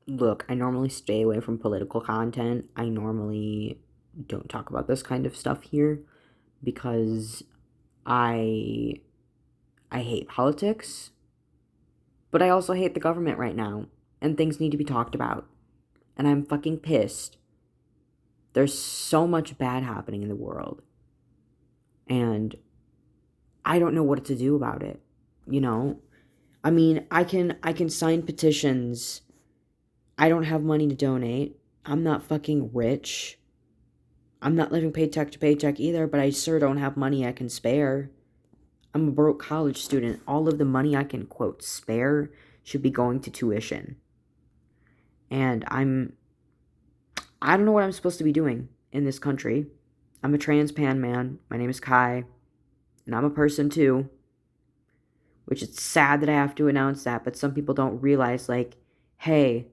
Look, I normally stay away from political content. I normally don't talk about this kind of stuff here because I I hate politics, but I also hate the government right now, and things need to be talked about. And I'm fucking pissed. There's so much bad happening in the world, and I don't know what to do about it. You know? I mean, I can sign petitions. I don't have money to donate. I'm not fucking rich. I'm not living paycheck to paycheck either, but I sure don't have money I can spare. I'm a broke college student. All of the money I can, quote, spare should be going to tuition. And I don't know what I'm supposed to be doing in this country. I'm a trans pan man. My name is Kai, and I'm a person too, which it's sad that I have to announce that, but some people don't realize, like, hey,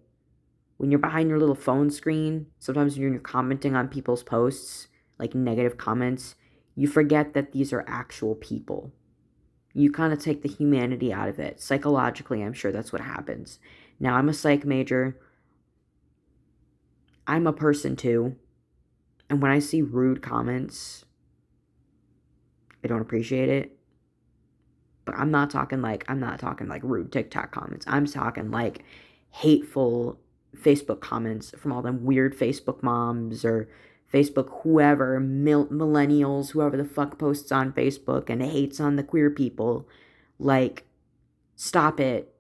when you're behind your little phone screen, sometimes when you're commenting on people's posts, like negative comments, you forget that these are actual people. You kind of take the humanity out of it. Psychologically, I'm sure that's what happens. Now, I'm a psych major. I'm a person too. And when I see rude comments, I don't appreciate it. But I'm not talking like rude TikTok comments. I'm talking like hateful Facebook comments from all them weird Facebook moms or Facebook whoever, millennials, whoever the fuck posts on Facebook and hates on the queer people. Like, stop it.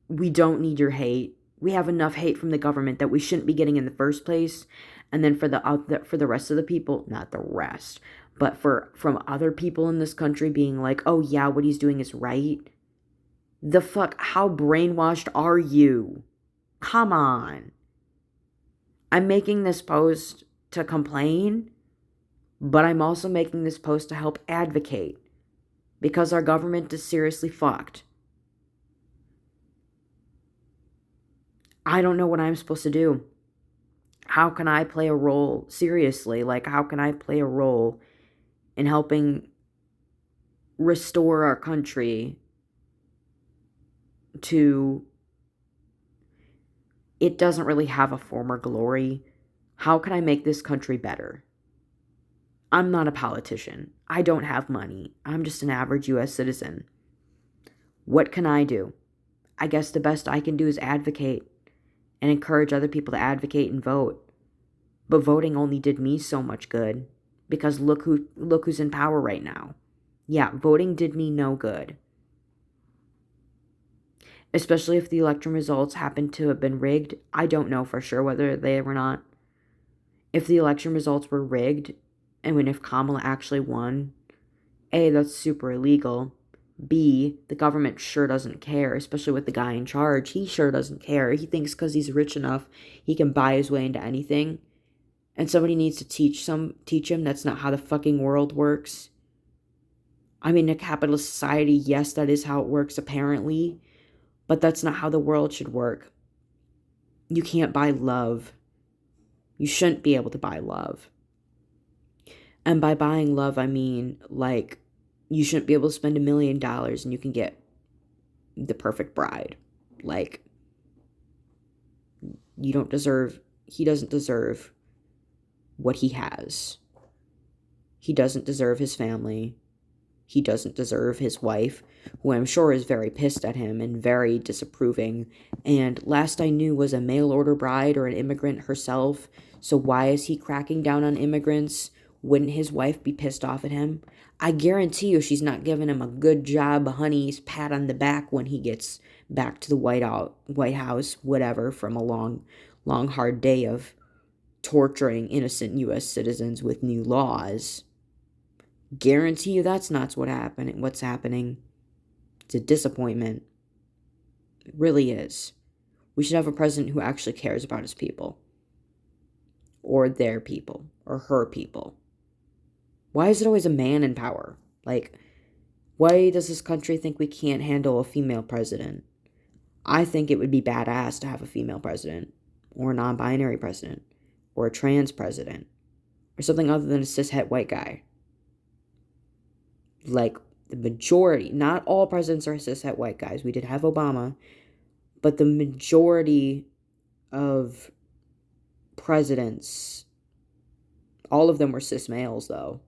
We don't need your hate. We have enough hate from the government that we shouldn't be getting in the first place. And then for the rest of the people, not the rest, but from other people in this country being like, "Oh yeah, what he's doing is right." The fuck, how brainwashed are you? Come on. I'm making this post to complain, but I'm also making this post to help advocate because our government is seriously fucked. I don't know what I'm supposed to do. How can I play a role? Seriously, like, how can I play a role in helping restore our country to. It doesn't really have a former glory. How can I make this country better? I'm not a politician. I don't have money. I'm just an average US citizen. What can I do? I guess the best I can do is advocate and encourage other people to advocate and vote. But voting only did me so much good because look who's in power right now. Yeah, voting did me no good. Especially if the election results happen to have been rigged. I don't know for sure whether they were not. If the election results were rigged, and when if Kamala actually won, A, that's super illegal. B, the government sure doesn't care, especially with the guy in charge. He sure doesn't care. He thinks because he's rich enough, he can buy his way into anything. And somebody needs to teach him that's not how the fucking world works. I mean, in a capitalist society, yes, that is how it works apparently, but that's not how the world should work. You can't buy love. You shouldn't be able to buy love. And by buying love, I mean, like, you shouldn't be able to spend $1 million and you can get the perfect bride. Like, he doesn't deserve what he has. He doesn't deserve his family. He doesn't deserve his wife, who I'm sure is very pissed at him and very disapproving, and last I knew was a mail-order bride or an immigrant herself, so why is he cracking down on immigrants? Wouldn't his wife be pissed off at him? I guarantee you she's not giving him a good job, honey's pat on the back when he gets back to the White House, whatever, from a long, long, hard day of torturing innocent U.S. citizens with new laws. Guarantee you that's not what's happening. It's a disappointment. It really is. We should have a president who actually cares about his people. Or their people. Or her people. Why is it always a man in power? Like, why does this country think we can't handle a female president? I think it would be badass to have a female president. Or a non-binary president. Or a trans president. Or something other than a cishet white guy. Like, the majority, not all presidents are cishet white guys. We did have Obama, but the majority of presidents, all of them were cis males, though,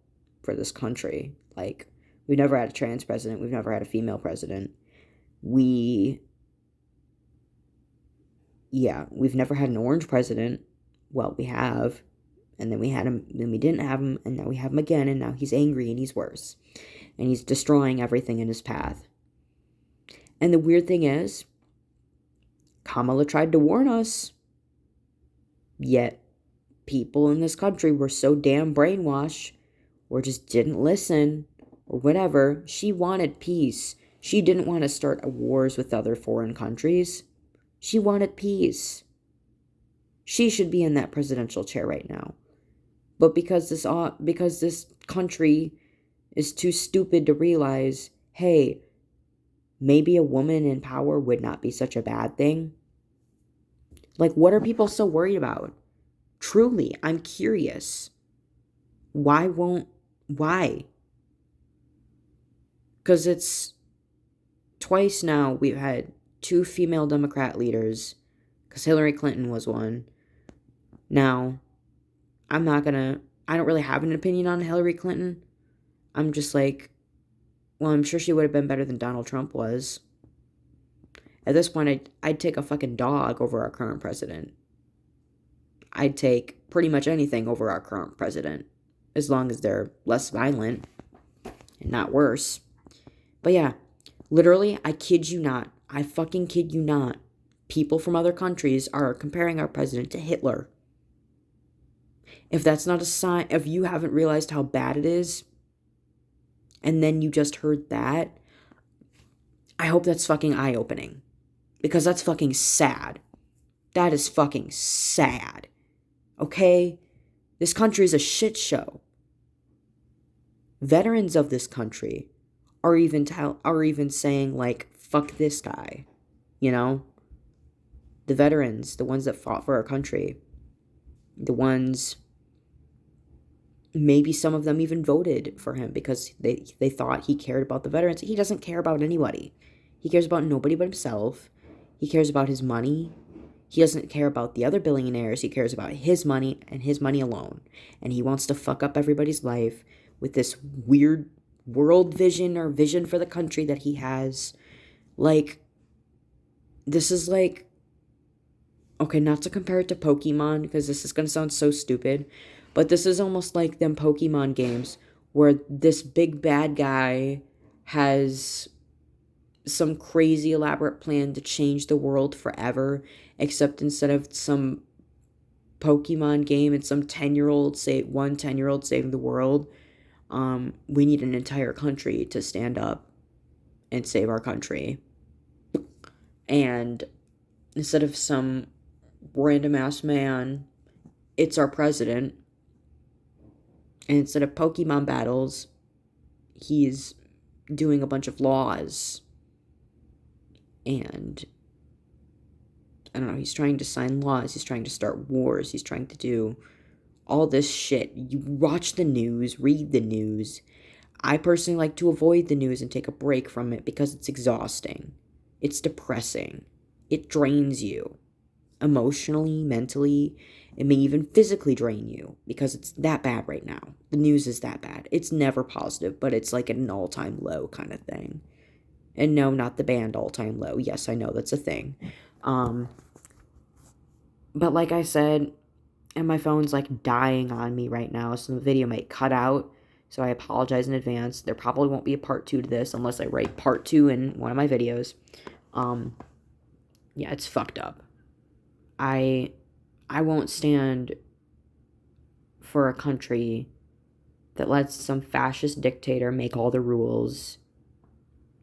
for this country. Like, we've never had a trans president. We've never had a female president. We've never had an orange president. Well, we have. And then we had him, then we didn't have him, and now we have him again, and now he's angry and he's worse. And he's destroying everything in his path. And the weird thing is, Kamala tried to warn us, yet people in this country were so damn brainwashed, or just didn't listen, or whatever. She wanted peace. She didn't want to start wars with other foreign countries. She wanted peace. She should be in that presidential chair right now. But because this country is too stupid to realize, hey, maybe a woman in power would not be such a bad thing. Like, what are people so worried about? Truly, I'm curious. Why? Because it's twice now we've had 2 female Democrat leaders, because Hillary Clinton was one. Now, I don't really have an opinion on Hillary Clinton. I'm just like, well, I'm sure she would have been better than Donald Trump was. At this point, I'd take a fucking dog over our current president. I'd take pretty much anything over our current president, as long as they're less violent and not worse. But yeah, literally, I kid you not. I fucking kid you not. People from other countries are comparing our president to Hitler. If that's not a sign, if you haven't realized how bad it is, and then you just heard that, I hope that's fucking eye-opening. Because that's fucking sad. That is fucking sad. Okay? This country is a shit show. Veterans of this country are even saying, like, fuck this guy. You know? The veterans, the ones that fought for our country. The ones, maybe some of them even voted for him because they thought he cared about the veterans. He doesn't care about anybody. He cares about nobody but himself. He cares about his money. He doesn't care about the other billionaires. He cares about his money and his money alone. And he wants to fuck up everybody's life with this weird world vision or vision for the country that he has. Like, this is like, okay, not to compare it to Pokemon, because this is going to sound so stupid, but this is almost like them Pokemon games where this big bad guy has some crazy elaborate plan to change the world forever, except instead of some Pokemon game and some 10-year-old saving the world, we need an entire country to stand up and save our country. And instead of some random ass man, it's our president. And instead of Pokemon battles, he's doing a bunch of laws. And I don't know, he's trying to sign laws, he's trying to start wars, he's trying to do all this shit. You watch the news, read the news. I personally like to avoid the news and take a break from it because it's exhausting. It's depressing. It drains you. Emotionally, mentally, it may even physically drain you because it's that bad right now. The news is that bad. It's never positive, but it's like an all-time low kind of thing. And no, not the band all-time low. Yes, I know that's a thing. But like I said, and my phone's like dying on me right now, so the video might cut out. So I apologize in advance. There probably won't be a part 2 to this unless I write part 2 in one of my videos. Yeah, it's fucked up. I won't stand for a country that lets some fascist dictator make all the rules.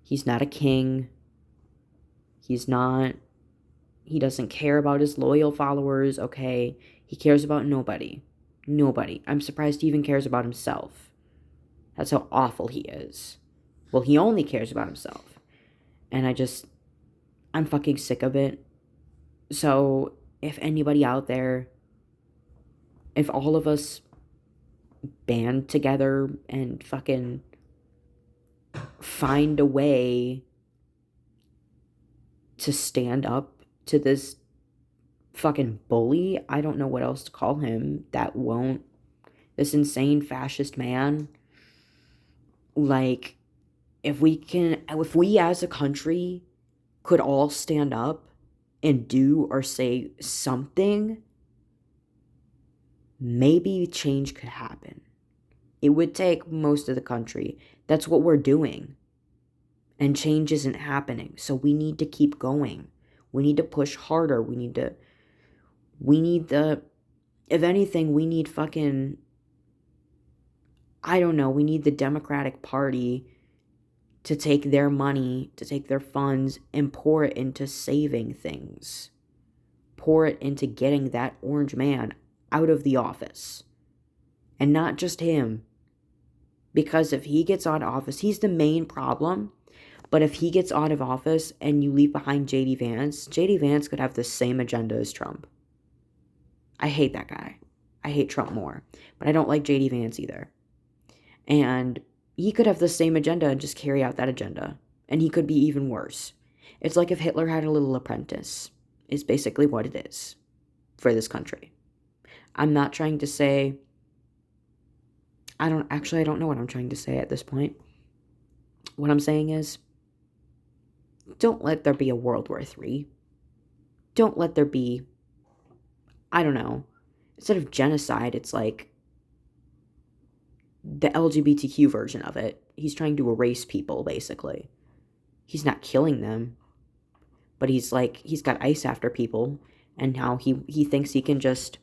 He's not a king. He doesn't care about his loyal followers, okay? He cares about nobody. Nobody. I'm surprised he even cares about himself. That's how awful he is. Well, he only cares about himself. And I'm fucking sick of it. So, if anybody out there, if all of us band together and fucking find a way to stand up to this fucking bully. I don't know what else to call him. That won't. This insane fascist man. Like, if we as a country could all stand up and do or say something, maybe change could happen. It would take most of the country. That's what we're doing. And change isn't happening. So we need to keep going. We need to push harder. We need the, if anything, we need fucking, I don't know, we need the Democratic Party to take their money, to take their funds and pour it into saving things. Pour it into getting that orange man out of the office. And not just him. Because if he gets out of office, he's the main problem. But if he gets out of office and you leave behind JD Vance could have the same agenda as Trump. I hate that guy. I hate Trump more. But I don't like JD Vance either. And he could have the same agenda and just carry out that agenda. And he could be even worse. It's like if Hitler had a little apprentice. Is basically what it is for this country. I'm not trying to say... I don't know what I'm trying to say at this point. What I'm saying is, don't let there be a World War III. Don't let there be, I don't know, instead of genocide, it's like the LGBTQ version of it. He's trying to erase people, basically. He's not killing them, but he's got ice after people, and now he thinks he can just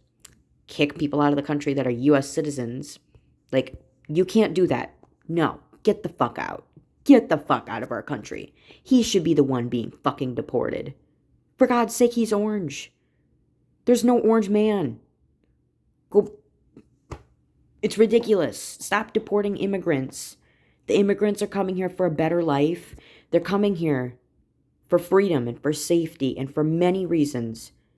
kick people out of the country that are U.S. citizens. Like, you can't do that. No, get the fuck out. Get the fuck out of our country. He should be the one being fucking deported. For God's sake, he's orange. There's no orange man. Go. It's ridiculous. Stop deporting immigrants. The immigrants are coming here for a better life. They're coming here for freedom and for safety and for many reasons.